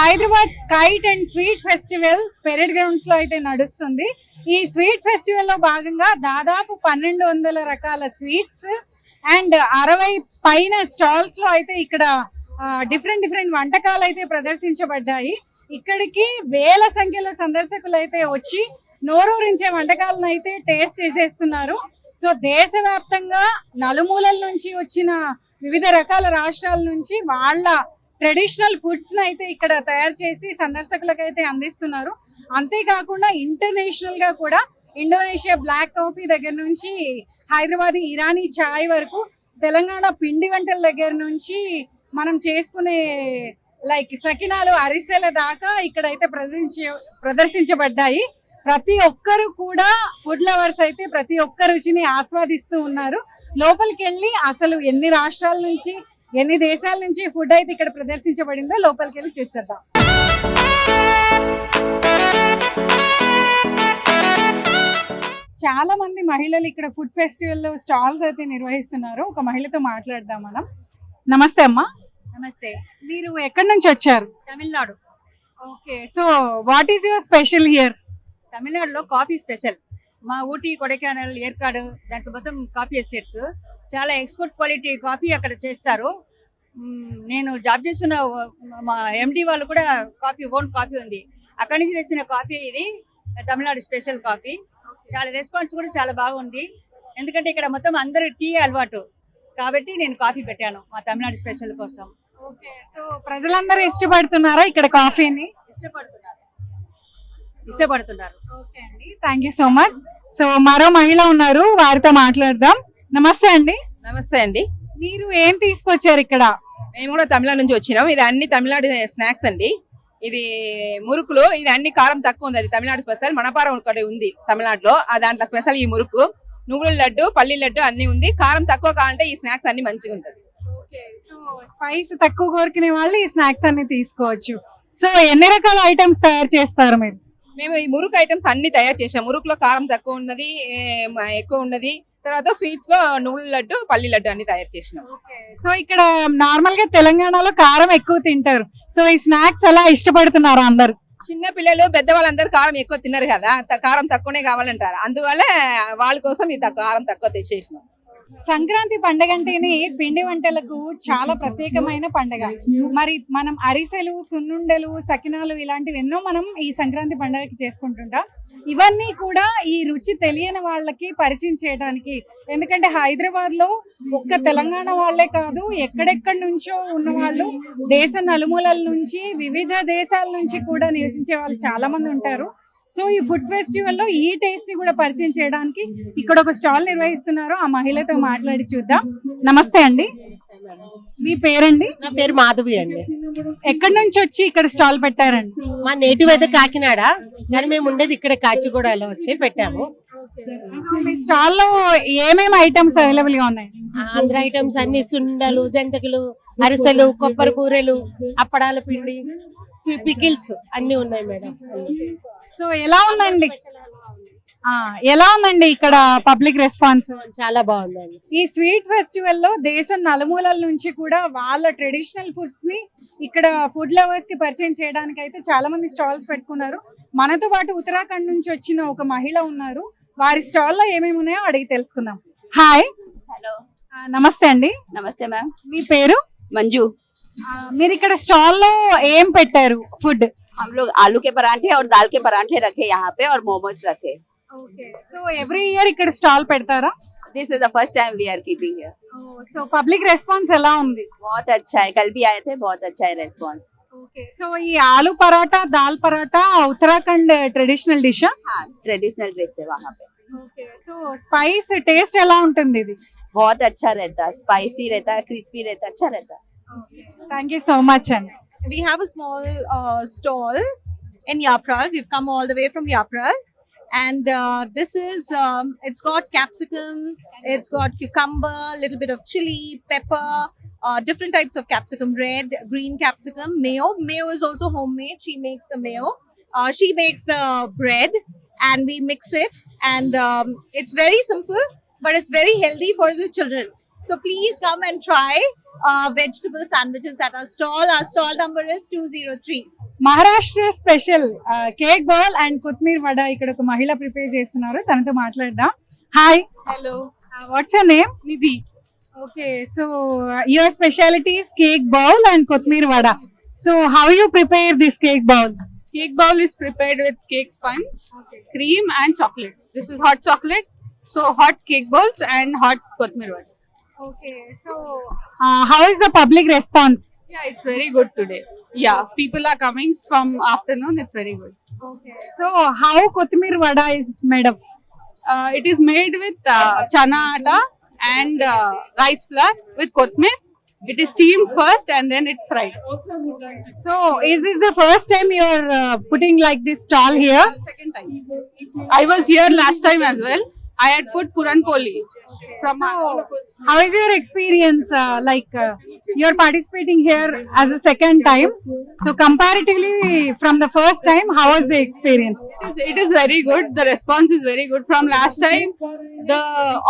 Hyderabad kite and sweet festival parade grounds లో అయితే నడుస్తుంది. ఈ స్వీట్ ఫెస్టివల్ లో భాగంగా దాదాపు 1200 రకాల స్వీట్స్ అండ్ 60 పైన స్టాల్స్ లో అయితే ఇక్కడ డిఫరెంట్ వంటకాలు అయితే ప్రదర్శించబడ్డాయి. ఇక్కడికి వేల సంఖ్యలో సందర్శకులు అయితే వచ్చి నోరూరించే వంటకాలను అయితే టేస్ట్ చేసేస్తున్నారు. సో దేశవ్యాప్తంగా నలుమూలల నుంచి వచ్చిన వివిధ రకాల రాష్ట్రాల నుంచి వాళ్ళ ట్రెడిషనల్ ఫుడ్స్ అయితే ఇక్కడ తయారు చేసి సందర్శకులకు అయితే అందిస్తున్నారు. అంతేకాకుండా ఇంటర్నేషనల్ గా కూడా ఇండోనేషియా బ్లాక్ కాఫీ దగ్గర నుంచి హైదరాబాద్ ఇరానీ చాయ్ వరకు, తెలంగాణ పిండి వంటల దగ్గర నుంచి మనం చేసుకునే లైక్ సకినాలు, అరిసెల దాకా ఇక్కడైతే ప్రదర్శించబడ్డాయి. ప్రతి ఒక్కరు కూడా ఫుడ్ లవర్స్ అయితే ప్రతి ఒక్క రుచిని ఆస్వాదిస్తూ ఉన్నారు. లోపలికి వెళ్ళి అసలు ఎన్ని రాష్ట్రాల నుంచి ఎన్ని దేశాల నుంచి ఫుడ్ అయితే ఇక్కడ ప్రదర్శించబడిందో లోపలికి వెళ్ళి చూసేద్దాం. చాలా మంది మహిళలు ఇక్కడ ఫుడ్ ఫెస్టివల్ స్టాల్స్ అయితే నిర్వహిస్తున్నారు. ఒక మహిళతో మాట్లాడదాం మనం. నమస్తే అమ్మా. నమస్తే. మీరు ఎక్కడి నుంచి వచ్చారు? Tamil Nadu. Okay, so what is your special here? తమిళనాడులో కాఫీ స్పెషల్. మా ఊటీ, కొడైకెనాల్, ఏర్కాడు దాంట్లో మొత్తం కాఫీ ఎస్టేట్స్. చాలా ఎక్స్పోర్ట్ క్వాలిటీ కాఫీ అక్కడ చేస్తారు. నేను జాబ్ చేస్తున్న మా ఎండి వాళ్ళు కూడా ఓన్ కాఫీ ఉంది. అక్కడి నుంచి తెచ్చిన కాఫీ ఇది తమిళనాడు స్పెషల్ కాఫీ. చాలా రెస్పాన్స్ కూడా చాలా బాగుంది. ఎందుకంటే ఇక్కడ మొత్తం అందరూ టీ అలవాటు కాబట్టి నేను కాఫీ పెట్టాను మా తమిళనాడు స్పెషల్ కోసం. ఓకే, సో ప్రజలందరూ ఇష్టపడుతున్నారా ఇక్కడ కాఫీని? ఇష్టపడుతున్నారు. ఓకే అండి, thank you so much. So మరో మహిళ ఉన్నారు, వారితో మాట్లాడదాం. నమస్తే అండి. నమస్తే అండి. మీరు ఏం తీసుకొచ్చారు ఇక్కడ? మేము కూడా తమిళనాడు నుంచి వచ్చినాం. ఇది అన్ని తమిళనాడు స్నాక్స్ అండి. ఇది మురుకులు, ఇది అన్ని కారం తక్కువ ఉంది. అది తమిళనాడు స్పెషల్. మనపారం ఒకటి ఉంది తమిళనాడులో, దాంట్లో స్పెషల్ ఈ మురుకు. నువ్వుల లడ్డు, పల్లి లడ్డు అన్ని ఉంది. కారం తక్కువ కావాలంటే ఈ స్నాక్స్ అన్ని మంచిగా ఉంటుంది. ఓకే, సో స్పైస్ తక్కువ కోరుకునే వాళ్ళు ఈ స్నాక్స్ అన్ని తీసుకోవచ్చు. సో ఎన్ని రకాల ఐటమ్స్ తయారు చేస్తారు మీరు? మేము ఈ మురుకు ఐటమ్స్ అన్ని తయారు చేసాం. మురుకులో కారం తక్కువ ఉన్నది, ఎక్కువ ఉన్నది. తర్వాత స్వీట్స్ లో నువ్వుల లడ్డు, పల్లి లడ్డు అన్ని తయారు చేసినాం. సో ఇక్కడ నార్మల్ గా తెలంగాణలో కారం ఎక్కువ తింటారు. సో ఈ స్నాక్స్ ఎలా ఇష్టపడుతున్నారు అందరు? చిన్న పిల్లలు, పెద్దవాళ్ళందరూ కారం ఎక్కువ తిన్నారు కదా, కారం తక్కువనే కావాలంటారు. అందువల్ల వాళ్ళ కోసం ఈ కారం తక్కువ తెచ్చేసినాం. సంక్రాంతి పండుగ అంటేనే పిండి వంటలకు చాలా ప్రత్యేకమైన పండుగ. మరి మనం అరిసెలు, సున్నుండలు, సకినాలు ఇలాంటివి ఎన్నో మనం ఈ సంక్రాంతి పండుగకి చేసుకుంటుంటాం. ఇవన్నీ కూడా ఈ రుచి తెలియని వాళ్ళకి పరిచయం చేయడానికి, ఎందుకంటే హైదరాబాద్ లో ఒక్క తెలంగాణ వాళ్ళే కాదు, ఎక్కడెక్కడి నుంచో ఉన్న వాళ్ళు, దేశ నలుమూలల నుంచి, వివిధ దేశాల నుంచి కూడా నివసించే వాళ్ళు చాలా మంది ఉంటారు. సో ఈ ఫుడ్ ఫెస్టివల్ లో ఈ టేస్ట్ ని కూడా పరిచయం చేయడానికి ఇక్కడ ఒక స్టాల్ నిర్వహిస్తున్నారు. ఆ మహిళతో మాట్లాడి చూద్దాం. నమస్తే అండి, మీ పేరండి? నా పేరు మాధవి అండి. ఎక్కడి నుంచి వచ్చి ఇక్కడ స్టాల్ పెట్టారండి? మా నేటివ్ అయితే కాకినాడ, కానీ మేము ఉండేది ఇక్కడ కాచిగూడలో వచ్చి పెట్టాము. మీ స్టాల్ లో ఏమేమి ఐటమ్స్ అవైలబుల్ గా ఉన్నాయి? ఆంధ్ర ఐటమ్స్ అన్ని, సుండలు, జంతికలు, అరిసెలు, కొబ్బరి బూరెలు, అప్పడాల పిండి, పికిల్స్ అన్ని ఉన్నాయి మేడం. సో ఎలా ఉందండి ఇక్కడ పబ్లిక్ రెస్పాన్స్? చాలా బాగుందండి. ఈ స్వీట్ ఫెస్టివల్ లో దేశం నలుమూలల నుంచి కూడా వాళ్ళ ట్రెడిషనల్ ఫుడ్స్ ని ఇక్కడ ఫుడ్ లవర్స్ కి పరిచయం చేయడానికి అయితే చాలా మంది స్టాల్స్ పెట్టుకున్నారు. మనతో పాటు ఉత్తరాఖండ్ నుంచి వచ్చిన ఒక మహిళ ఉన్నారు. వారి స్టాల్ లో ఏమేమి ఉన్నాయో అడిగి తెలుసుకుందాం. హాయ్. హలో, నమస్తే అండి. నమస్తే మ్యామ్. మీ పేరు? मंजू. మీరు ఇక్కడ స్టాల్ లో ఏం పెట్టారు ఫుడ్? हम लोग आलू के पराठे और दाल के पराठे रखे यहाँ पे और मोमोज रखे. సో ఎవ్రీ ఇయర్ ఇక్కడ స్టాల్ పెడతారా? This is the first time we are keeping here. So public response ఎలా ఉంది? बहुत अच्छा है, कल भी आए थे, बहुत अच्छा है रेस्पॉन्स. సో ఈ ఆలు పరాటా, దాల్ పరాటా ఉత్తరాఖండ్ ట్రెడిషనల్ డిష్? हाँ, ट्रेडिशनल ड्रेस है वहाँ पे. సో స్పైస్ టేస్ట్ ఎలా ఉంటుంది? ఇది बहुत अच्छा रहता है, स्पाइसी रहता है, क्रिस्पी रहता है, अच्छा रहता है. థ్యాంక్ యూ సో మచ్ అండి. We have a small stall in Yapral. We've come all the way from Yapral, and this is it's got capsicum, it's got cucumber, a little bit of chili, pepper, different types of capsicum, red, green capsicum, mayo. Mayo is also homemade. She makes the mayo. She makes the bread, and we mix it. And it's very simple, but it's very healthy for the children. So please come and try vegetable sandwiches at our stall. Our stall number is 203. Maharashtra special cake ball and కొత్తిమీర వడ ఇక్కడ ఒక మహిళ prepare చేస్తున్నారు, తనతో మాట్లాడదాం. Hi, Hello, what's your name? Nidhi. Okay, so your speciality is cake bowl and కొత్తిమీర vada. So how you prepare this cake bowl? Cake bowl is prepared with cake sponge, cream and chocolate. This is hot chocolate, so hot cake bowls and hot kothmir vada. Okay, so how is the public response? Yeah, it's very good today. Yeah, people are coming from afternoon. It's very good. Okay, so how kothmir vada is made of? It is made with chana atta and rice flour with kothmir. It is steamed first and then it's fried. So is this the first time you're putting like this stall here? Second time. I was here last time as well. I had put Puran Poli from How is your experience? You're participating here as a second time. So comparatively from the first time, how was the experience? It is very good. The response is very good. From last time,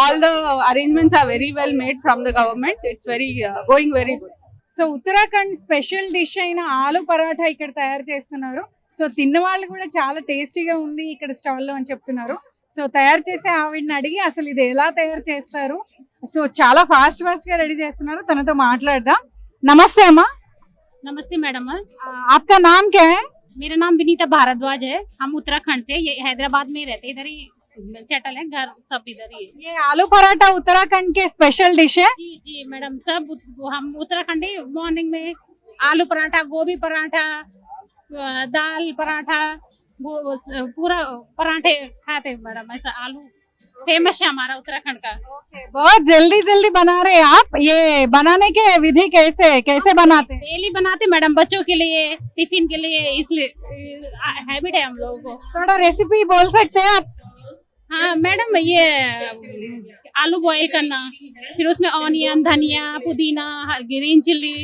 all the arrangements are very well made from the government. It's very going very good. So Uttarakhand special dish అయిన ఆలు పరాఠా ఇక్కడ తయారు చేస్తున్నారు. So తిన్న వాళ్ళు కూడా చాలా టేస్టీగా ఉంది ఇక్కడ స్టాల్లో అని చెప్తున్నారు. సో తయారు చేసే ఆవిడని అడిగి అసలు ఇది ఎలా తయారు చేస్తారు, సో చాలా ఫాస్ట్ గా రెడీ చేస్తున్నారు, తనతో మాట్లాడదాం. నమస్తే అమ్మా. नमस्ते मैडम, आपका नाम क्या है? मेरा नाम विनीता भारद्वाज है. हम उत्तराखंड से, ये हैदराबाद में रहते, इधर ही सेटल है, घर सब इधर ही है. ये आलू पराठा उत्तराखंड के स्पेशल डिश है. जी जी मैडम, सब हम उत्तराखंडी मॉर्निंग में आलू पराठा, गोभी पराठा, दाल पराठा, वो पूरा पराठे खाते हैं मैडम. ऐसा आलू फेमस है हमारा उत्तराखंड का. बहुत जल्दी जल्दी बना रहे हैं आप. ये बनाने के विधि कैसे बनाते हैं? डेली बनाते मैडम, बच्चों के लिए, टिफिन के लिए, इसलिए हैबिट है हम लोगों को. थोड़ा रेसिपी बोल सकते हैं आप? हाँ मैडम, ये आलू बॉईल करना, फिर उसमें ऑनियन, धनिया, पुदीना, ग्रीन चिल्ली,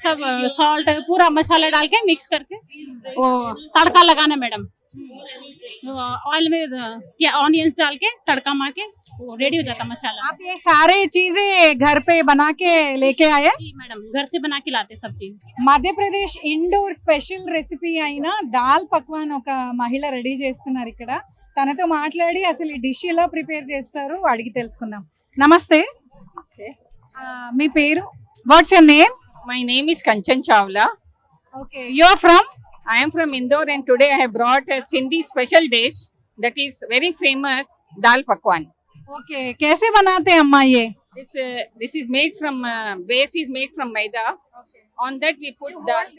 सब सॉल्ट, पूरा मसाला डाल के मिक्स करके वो तड़का लगाना मैडम. ऑयल में क्या ऑनियंस डाल के तड़का मार के वो रेडी हो जाता मसाला. आप ये सारे चीजें घर पे बना के लेके आए? जी मैडम, घर से बना के लाते सब चीज. మధ్యప్రదేశ్ ఇండోర్ స్పెషల్ రెసిపీ అయిన దాల్ పక్వాన్ ఒక మహిళ రెడీ చేస్తున్నారు ఇక్కడ. తనతో మాట్లాడి అసలు ఈ డిష్ ఎలా ప్రిపేర్ చేస్తారు అడిగి తెలుసుకుందాం. నమస్తే, మీ పేరు? What's your name? My name is Kanchan Chawla. Okay, you are from? I am from Indore and today I have brought a Sindhi special dish that is very famous, Dal Pakwan. Okay, कैसे बनाते हैं अम्मा ये? This is made from, base is made from maida. On that we put dal.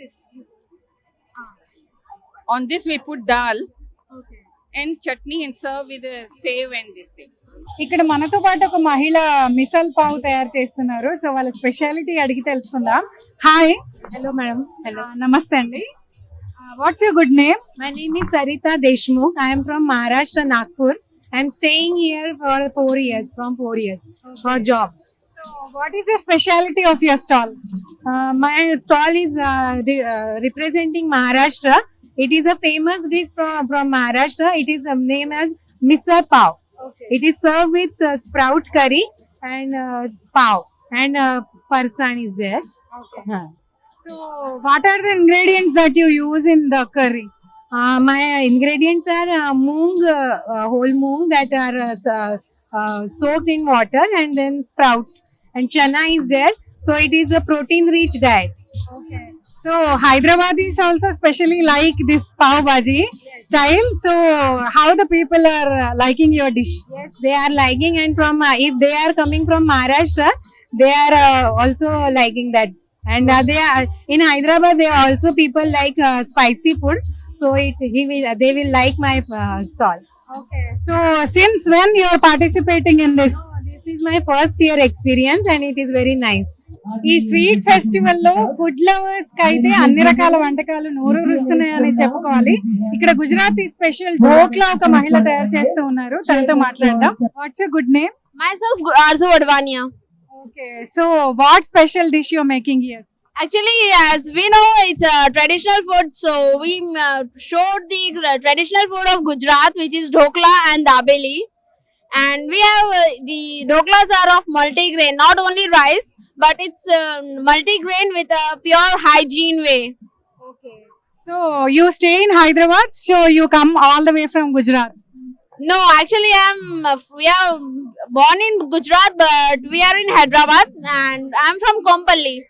On this we put dal and chutney and serve with a save and this thing. ఇక్కడ మనతో పాటు ఒక మహిళ మిసల్ పావ్ తయారు చేస్తున్నారు. సో వాళ్ళ speciality అడిగి తెలుసుకుందాం. హాయ్. Hello, madam. Hello. నమస్తే అండి. What's your good name? My name is Sarita Deshmukh. I am from Maharashtra, Nagpur. I am staying here for 4 years, for job. So what is the speciality of your stall? My stall is representing Maharashtra. It is a famous dish from Maharashtra. It is named as Misal Pav. Okay. It is served with sprout curry and pav and farsan is there. Okay. So what are the ingredients that you use in the curry? My ingredients are whole moong that are soaked in water, and then sprout and chana is there. So it is a protein rich diet. Okay. So Hyderabadis also specially like this pav bhaji style. So how the people are liking your dish? Yes, they are liking, and from if they are coming from Maharashtra, they are also liking that. And they are in Hyderabad. They are also people like spicy food. So they will like my stall. Okay. So since when you are participating in this? This is my first year experience and it is very nice. ఈ sweet festival లో food lovers కి అయితే అన్ని రకాల వంటకాలు నోరూరుస్తున్నాయని చెప్పుకోవాలి. ఇక్కడ Gujarati special dhokla ఒక మహిళ తయారు చేస్తూ ఉన్నారు, తనతో మాట్లాడదాం. What's your good name? Myself, Arzu Advania. Okay, so what special dish you are making here? Actually, as we know, it's a traditional food. So we showed the traditional food of Gujarat, which is dhokla and dabeli. And we have the dhoklas are of multi-grain, not only rice, but it's multi-grain with a pure hygiene way. Okay. So you stay in Hyderabad, so you come all the way from Gujarat. No, actually, we are born in Gujarat, but we are in Hyderabad, and I'm from Kompally.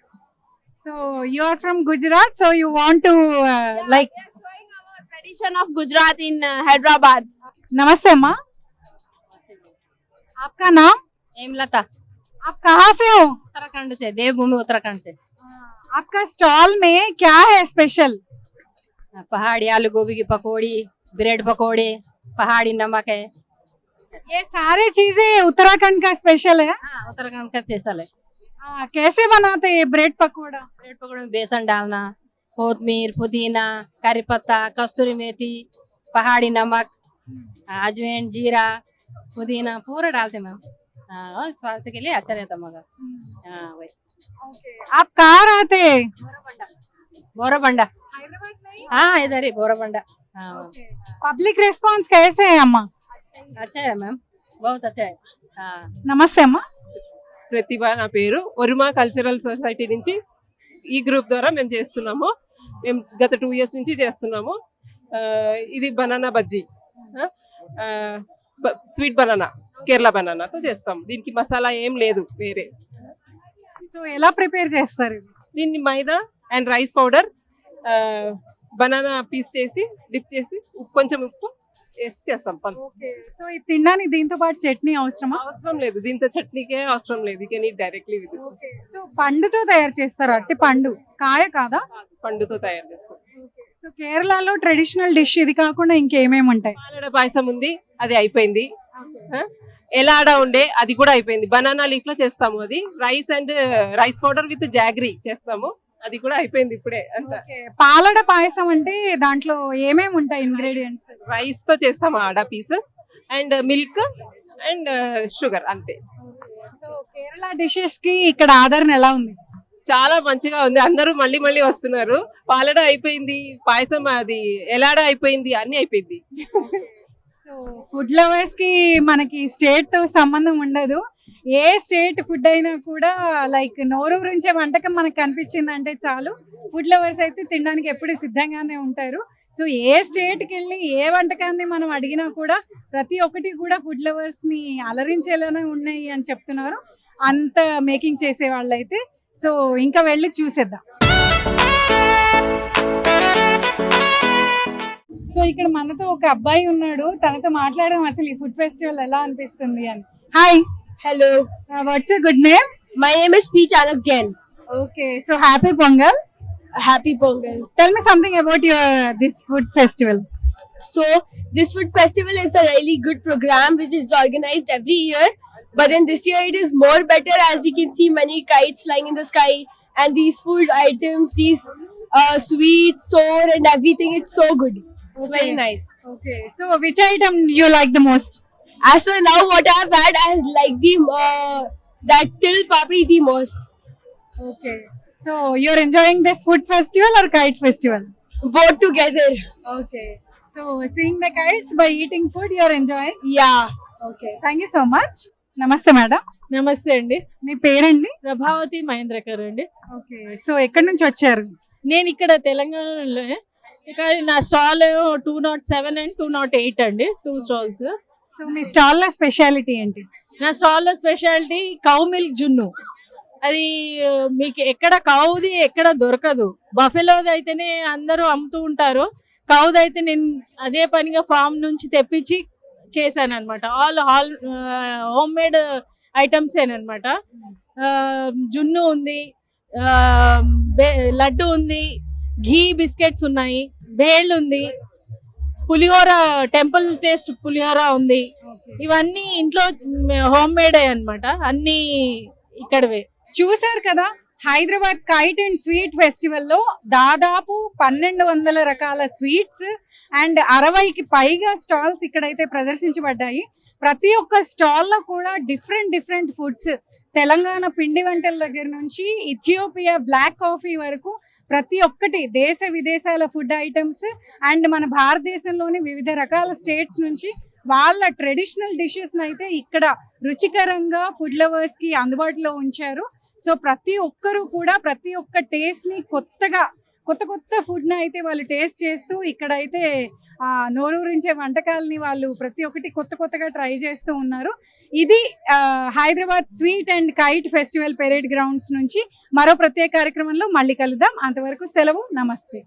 So you are from Gujarat, so you want to like. We are showing our tradition of Gujarat in Hyderabad. नमस्ते अम्मा, आपका नाम? हेमलता, आप कहाँ से हो? उत्तराखंड से, देवभूमि उत्तराखंड से। आपका स्टॉल में क्या है स्पेशल? पहाड़ी आलू गोभी की पकौड़ी, ब्रेड पकौड़े, पहाड़ी नमक है। ये सारे चीजें उत्तराखंड का स्पेशल है। हाँ, उत्तराखंड का स्पेशल है। कैसे बनाते हैं ब्रेड पकौड़ा? ब्रेड पकौड़े में बेसन डालना, कोतमीर, पुदीना, करी पत्ता, कस्तूरी मेथी, पहाड़ी नमक, अजवाइन, जीरा, पुदीना पूरा डालते मैम। हाँ, और स्वास्थ्य के लिए अच्छा रहता मगर। हाँ वही। आप कहाँ रहते हैं? बोराबंडा। हैदराबाद नहीं? हाँ इधर ही बोराबंडा। हाँ पब्लिक रेस्पॉन्स कैसे है अम्मा? अच्छा है मैम, बहुत अच्छा है। हाँ నమస్తే అమ్మా. ప్రతిభ నా పేరు. ఒరుమా కల్చరల్ సొసైటీ నుంచి ఈ గ్రూప్ ద్వారా మేము చేస్తున్నాము. మేము గత 2 years నుంచి చేస్తున్నాము. ఇది banana bajji, sweet banana, Kerala బనానాతో చేస్తాం. దీనికి మసాలా ఏం లేదు వేరే. సో ఎలా ప్రిపేర్ చేస్తారు? దీన్ని maida and rice powder, banana piece చేసి డిప్ చేసి కొంచెం ఉప్పు వేసి చేస్తాం. సో ఇది తినడానికి దీంతో పాటు చట్నీ అవసరమా? అవసరం లేదు, దీంతో చట్నీకే అవసరం లేదు. You can eat directly with this. So పండుతో తయారు చేస్తారు, అట్టి పండు, కాయ కాదా? పండుతో తయారు చేస్తాం. సో కేరళలో ట్రెడిషనల్ డిష్ ఇది కాకుండా ఇంకేమేమి ఉంటాయి? పాలడ పాయసం ఉంది, అది అయిపోయింది. ఎలాడా ఉండే, అది కూడా అయిపోయింది. బనానా లీఫ్ లో చేస్తాము. అది రైస్ పౌడర్ విత్ జాగ్రీ చేస్తాము, అది కూడా అయిపోయింది ఇప్పుడే అంతా. పాలడ పాయసం అంటే దాంట్లో ఏమేమి ఉంటాయి ఇంగ్రీడియంట్స్? రైస్ తో చేస్తాము ఆడ pieces and milk and sugar, అంతే. సో కేరళ డిషెస్ కి ఇక్కడ ఆదరణ ఎలా ఉంది? చాలా మంచిగా ఉంది, అందరూ మళ్ళీ మళ్ళీ వస్తున్నారు. పాలడ అయిపోయింది, పాయసం అది ఎలాడ అయిపోయింది, అన్ని అయిపోయింది. సో ఫుడ్ లవర్స్ కి మనకి స్టేట్ తో సంబంధం ఉండదు. ఏ స్టేట్ ఫుడ్ అయినా కూడా లైక్ నోరు గురించే వంటకం మనకు కనిపించింది అంటే చాలు, ఫుడ్ లవర్స్ అయితే తినడానికి ఎప్పుడు సిద్ధంగానే ఉంటారు. సో ఏ స్టేట్కి వెళ్ళి ఏ వంటకాన్ని మనం అడిగినా కూడా ప్రతి ఒక్కటి కూడా ఫుడ్ లవర్స్ ని అలరించేలానే ఉన్నాయి అని చెప్తున్నారు అంత మేకింగ్ చేసే వాళ్ళైతే. సో ఇంకా వెళ్ళి చూసేద్దాం. సో ఇక్కడ మనతో ఒక అబ్బాయి ఉన్నాడు, తనతో మాట్లాడడం అసలు ఈ ఫుడ్ ఫెస్టివల్ ఎలా అనిపిస్తుంది అని. Hi. Hello, what's your good name? my name is P. Chanak Jain. Okay, so happy pongal. Happy Pongal. Tell me something about this food festival. So this food festival is a really good program which is organized every year. But then this year it is more better, as you can see many kites flying in the sky and these food items, these sweets, sour and everything. It's so good. It's very nice. Okay, so which item you like the most? As for now, what I have had, I like the that till papri the most. Okay, so you're enjoying this food festival or kite festival? Both together. Okay, so seeing the kites by eating food you're enjoying? Yeah. Okay, thank you so much. నమస్తే madam. నమస్తే అండి, మీ పేరండి? ప్రభావతి మహేంద్రకర్ అండి. Okay, so ఎక్కడి నుంచి వచ్చారు? నేను ఇక్కడ తెలంగాణలో, ఇక్కడ నా స్టాల్ 207 అండ్ 208 అండి, 2 స్టాల్స్. సో మీ స్టాల్ లో స్పెషాలిటీ ఏంటి? నా స్టాల్లో స్పెషాలిటీ కౌ మిల్క్ జున్ను. అది మీకు ఎక్కడ కౌది ఎక్కడ దొరకదు. బఫెలోది అయితేనే అందరూ అమ్ముతూ ఉంటారు, కౌది అయితే నేను అదే పనిగా ఫామ్ నుంచి తెప్పించి చేశాను అనమాట. ఆల్ హోమ్ మేడ్ ఐటమ్స్ ఏనమాట. జున్ను ఉంది, లడ్డు ఉంది, ఘీ బిస్కెట్స్ ఉన్నాయి, బేళ్ళు ఉంది, పులిహోర టెంపుల్ టేస్ట్ పులిహోర ఉంది. ఇవన్నీ ఇంట్లో హోమ్ మేడ్ అన్నమాట, అన్ని ఇక్కడవే. చూసారు కదా, Hyderabad kite and sweet festival లో దాదాపు 1200 రకాల స్వీట్స్ అండ్ 60కి పైగా స్టాల్స్ ఇక్కడైతే ప్రదర్శించబడ్డాయి. ప్రతి ఒక్క స్టాల్ లో కూడా డిఫరెంట్ ఫుడ్స్, తెలంగాణ పిండి వంటల దగ్గర నుంచి ఇథియోపియా బ్లాక్ కాఫీ వరకు ప్రతి ఒక్కటి దేశ విదేశాల ఫుడ్ ఐటమ్స్ అండ్ మన భారతదేశంలోని వివిధ రకాల స్టేట్స్ నుంచి వాళ్ళ ట్రెడిషనల్ డిషెస్ అయితే ఇక్కడ రుచికరంగా ఫుడ్ లవర్స్ కి అందుబాటులో ఉంచారు. సో ప్రతి ఒక్కరు కూడా ప్రతి ఒక్క టేస్ట్ ని కొత్తగా కొత్త కొత్త ఫుడ్ని అయితే వాళ్ళు టేస్ట్ చేస్తూ ఇక్కడైతే నోరూరించే వంటకాలని వాళ్ళు ప్రతి ఒక్కటి కొత్త కొత్తగా ట్రై చేస్తూ ఉన్నారు. ఇది Hyderabad sweet and kite festival parade grounds నుంచి మరో ప్రత్యేక కార్యక్రమంలో మళ్ళీ కలుద్దాం. అంతవరకు సెలవు, నమస్తే.